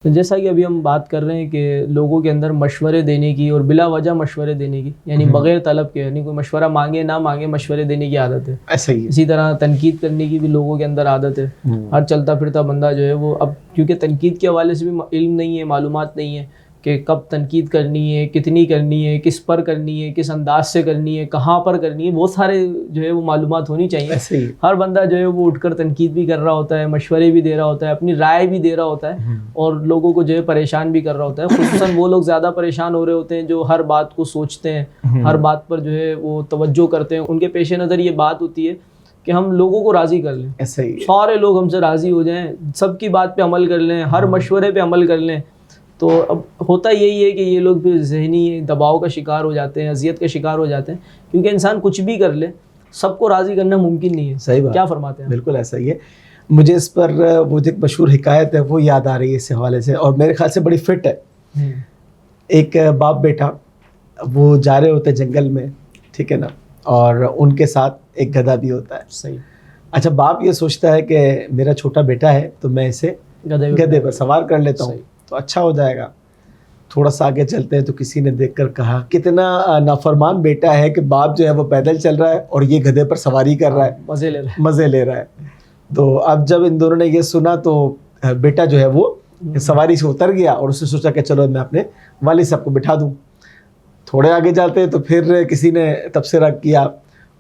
جیسا کہ ابھی ہم بات کر رہے ہیں کہ لوگوں کے اندر مشورے دینے کی اور بلا وجہ مشورے دینے کی، یعنی بغیر طلب کے، یعنی کوئی مشورہ مانگے نہ مانگے مشورے دینے کی عادت ہے. ایسا ہی ہے. اسی طرح تنقید کرنے کی بھی لوگوں کے اندر عادت ہے. ہر چلتا پھرتا بندہ جو ہے وہ اب کیونکہ تنقید کے حوالے سے بھی علم نہیں ہے، معلومات نہیں ہے کہ کب تنقید کرنی ہے، کتنی کرنی ہے، کس پر کرنی ہے، کس انداز سے کرنی ہے، کہاں پر کرنی ہے، بہت سارے جو ہے وہ معلومات ہونی چاہیے. ہر بندہ جو ہے وہ اٹھ کر تنقید بھی کر رہا ہوتا ہے، مشورے بھی دے رہا ہوتا ہے، اپنی رائے بھی دے رہا ہوتا ہے اور لوگوں کو جو ہے پریشان بھی کر رہا ہوتا ہے. خصوصاً وہ لوگ زیادہ پریشان ہو رہے ہوتے ہیں جو ہر بات کو سوچتے ہیں، ہر بات پر جو ہے وہ توجہ کرتے ہیں. ان کے پیش نظر یہ بات ہوتی ہے کہ ہم لوگوں کو راضی کر لیں، سارے لوگ ہم سے راضی ہو جائیں، سب کی بات پہ عمل کر لیں، ہر مشورے پہ عمل کر لیں. تو اب ہوتا یہی ہے کہ یہ لوگ بھی ذہنی دباؤ کا شکار ہو جاتے ہیں، اذیت کا شکار ہو جاتے ہیں، کیونکہ انسان کچھ بھی کر لے سب کو راضی کرنا ممکن نہیں ہے. صحیح بات. کیا فرماتے ہیں؟ بالکل ایسا ہی ہے. مجھے اس پر وہ ایک مشہور حکایت ہے وہ یاد آ رہی ہے اس حوالے سے، اور میرے خیال سے بڑی فٹ ہے. ایک باپ بیٹا وہ جا رہے ہوتے جنگل میں، ٹھیک ہے نا، اور ان کے ساتھ ایک گدھا بھی ہوتا ہے. صحیح. اچھا، باپ یہ سوچتا ہے کہ میرا چھوٹا بیٹا ہے تو میں اسے گدھے پر سوار کر لیتا ہوں تو اچھا ہو جائے گا. تھوڑا سا آگے چلتے ہیں تو کسی نے دیکھ کر کہا کتنا نافرمان بیٹا ہے کہ باپ جو ہے وہ پیدل چل رہا ہے اور یہ گدھے پر سواری کر رہا ہے، مزے لے رہا ہے. تو اب جب ان دونوں نے یہ سنا تو بیٹا جو ہے وہ سواری سے اتر گیا اور اس نے سوچا کہ چلو میں اپنے والد صاحب کو بٹھا دوں. تھوڑے آگے جاتے تو پھر کسی نے تبصرہ کیا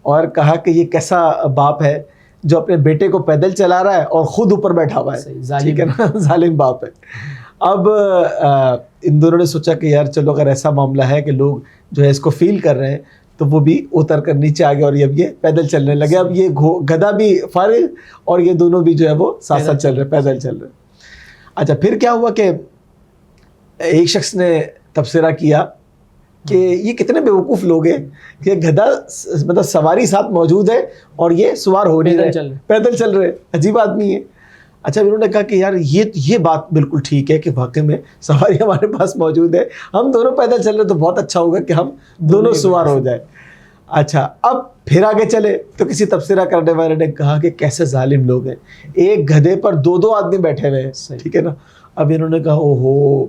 اور کہا کہ یہ کیسا باپ ہے جو اپنے بیٹے کو پیدل چلا رہا ہے اور خود اوپر بیٹھا ہوا ہے. ٹھیک ہے نا، ظالم باپ ہے. اب ان دونوں نے سوچا کہ یار چلو اگر ایسا معاملہ ہے کہ لوگ جو ہے اس کو فیل کر رہے ہیں تو وہ بھی اتر کر نیچے آ گئے اور اب یہ پیدل چلنے لگے. اب یہ گدھا بھی فارغ اور یہ دونوں بھی جو ہے وہ ساتھ ساتھ چل رہے، پیدل چل رہے. اچھا، پھر کیا ہوا کہ ایک شخص نے تبصرہ کیا کہ یہ کتنے بیوقوف لوگ ہیں کہ گدھا مطلب سواری ساتھ موجود ہے اور یہ سوار ہو نہیں رہے، پیدل چل رہے، عجیب آدمی ہے. اچھا، انہوں نے کہا کہ یار یہ بات بالکل ٹھیک ہے کہ واقعی میں سواری ہمارے پاس موجود ہے، ہم دونوں پیدل چل رہے تو بہت اچھا ہوگا کہ ہم دونوں سوار ہو جائے. اچھا، اب پھر آگے چلے تو کسی تبصرہ کرنے والے نے کہا کہ کیسے ظالم لوگ ہیں، ایک گدھے پر دو آدمی بیٹھے ہوئے ہیں. ٹھیک ہے نا. اب انہوں نے کہا اوہو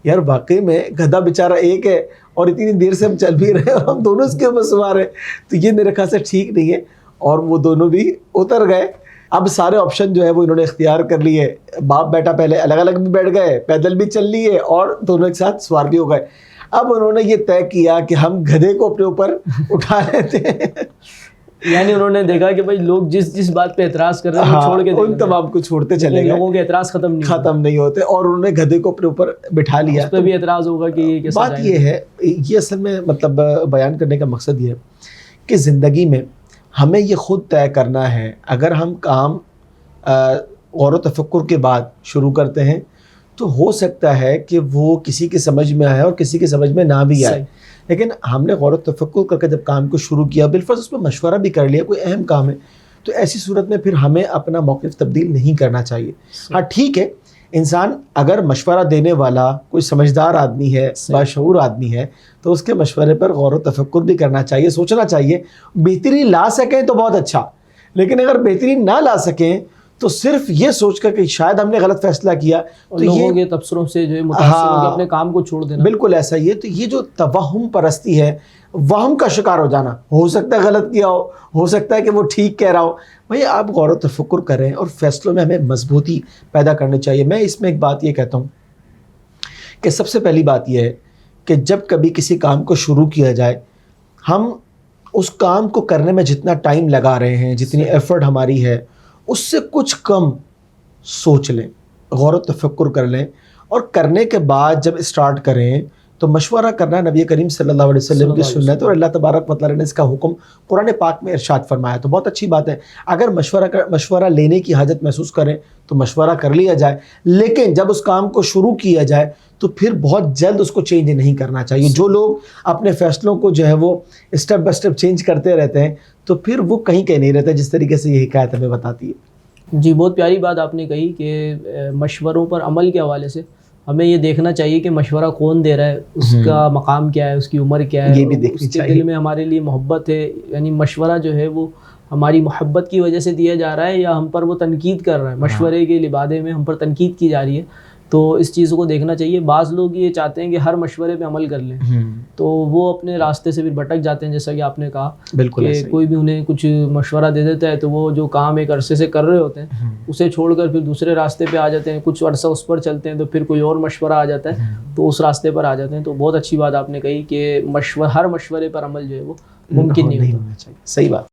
یار واقعی میں گدھا بیچارہ ایک ہے اور اتنی دیر سے ہم چل بھی رہے ہیں اور ہم دونوں اس کے اوپر سوار ہیں، تو یہ میرے خیال سے ٹھیک نہیں ہے. اور وہ دونوں بھی اتر گئے. اب سارے آپشن جو ہے وہ انہوں نے اختیار کر لیے. باپ بیٹا پہلے الگ الگ بھی بیٹھ گئے، پیدل بھی چل لیے اور دونوں ایک ساتھ سوار بھی ہو گئے. اب انہوں نے یہ طے کیا کہ ہم گدھے کو اپنے اوپر اٹھا لیتے ہیں. یعنی انہوں نے دیکھا کہ بھائی لوگ جس بات پہ اعتراض کر رہے ہیں چھوڑ کے ان تمام کو چھوڑتے چلے گئے، لوگوں کے اعتراض ختم نہیں ہوتے اور انہوں نے گدھے کو اپنے اوپر بٹھا لیا. اس پہ بھی اعتراض ہوگا کہ یہ کیسا بات یہ ہے، یہ اصل میں مطلب بیان کرنے کا مقصد یہ ہے کہ زندگی میں ہمیں یہ خود طے کرنا ہے. اگر ہم کام غور و تفکر کے بعد شروع کرتے ہیں تو ہو سکتا ہے کہ وہ کسی کی سمجھ میں آئے اور کسی کی سمجھ میں نہ بھی آئے، لیکن ہم نے غور و تفکر کر کے جب کام کو شروع کیا، بالفرض اس پہ مشورہ بھی کر لیا، کوئی اہم کام ہے، تو ایسی صورت میں پھر ہمیں اپنا موقف تبدیل نہیں کرنا چاہیے. ہاں ٹھیک ہے، انسان اگر مشورہ دینے والا کوئی سمجھدار آدمی ہے، باشعور آدمی ہے، تو اس کے مشورے پر غور و تفکر بھی کرنا چاہیے، سوچنا چاہیے. بہتری لا سکیں تو بہت اچھا، لیکن اگر بہتری نہ لا سکیں تو صرف یہ سوچ کر کہ شاید ہم نے غلط فیصلہ کیا تو لوگوں کے تبصروں سے جو ہے متاثر ہو کے اپنے کام کو چھوڑ دینا. بالکل ایسا ہی ہے. تو یہ جو توہم پرستی ہے، وہم کا شکار ہو جانا، ہو سکتا ہے غلط کیا ہو سکتا ہے کہ وہ ٹھیک کہہ رہا ہو. بھائی آپ غور و تفکر کریں اور فیصلوں میں ہمیں مضبوطی پیدا کرنی چاہیے. میں اس میں ایک بات یہ کہتا ہوں کہ سب سے پہلی بات یہ ہے کہ جب کبھی کسی کام کو شروع کیا جائے، ہم اس کام کو کرنے میں جتنا ٹائم لگا رہے ہیں، جتنی ایفرٹ ہماری ہے، اس سے کچھ کم سوچ لیں، غور و تفکر کر لیں، اور کرنے کے بعد جب اسٹارٹ کریں تو مشورہ کرنا نبی کریم صلی اللہ علیہ وسلم کی سنت، اور اللہ تبارک و تعالیٰ نے اس کا حکم قرآن پاک میں ارشاد فرمایا. تو بہت اچھی بات ہے اگر مشورہ لینے کی حاجت محسوس کریں تو مشورہ کر لیا جائے، لیکن جب اس کام کو شروع کیا جائے تو پھر بہت جلد اس کو چینج نہیں کرنا چاہیے. جو لوگ اپنے فیصلوں کو جو ہے وہ اسٹیپ بائی اسٹیپ چینج کرتے رہتے ہیں تو پھر وہ کہیں نہیں رہتے، جس طریقے سے یہ حکایت ہمیں بتاتی ہے. جی، بہت پیاری بات آپ نے کہی کہ مشوروں پر عمل کے حوالے سے ہمیں یہ دیکھنا چاہیے کہ مشورہ کون دے رہا ہے، اس کا مقام کیا ہے، اس کی عمر کیا ہے، یہ بھی دیکھنی اس کے چاہیے. دل میں ہمارے لیے محبت ہے، یعنی مشورہ جو ہے وہ ہماری محبت کی وجہ سے دیا جا رہا ہے یا ہم پر وہ تنقید کر رہا ہے، مشورے کے لبادے میں ہم پر تنقید کی جا رہی ہے. تو اس چیز کو دیکھنا چاہیے. بعض لوگ یہ چاہتے ہیں کہ ہر مشورے پہ عمل کر لیں, تو وہ اپنے راستے سے پھر بھٹک جاتے ہیں, جیسا کہ آپ نے کہا بالکل کہ کوئی بھی انہیں کچھ مشورہ دے دیتا ہے تو وہ جو کام ایک عرصے سے کر رہے ہوتے ہیں اسے چھوڑ کر پھر دوسرے راستے پہ آ جاتے ہیں, کچھ عرصہ اس پر چلتے ہیں تو پھر کوئی اور مشورہ آ جاتا ہے تو اس راستے پر آ جاتے ہیں. تو بہت اچھی بات آپ نے کہی کہ ہر مشورے پر عمل جو ہے وہ ممکن نہیں ہوتا. صحیح بات.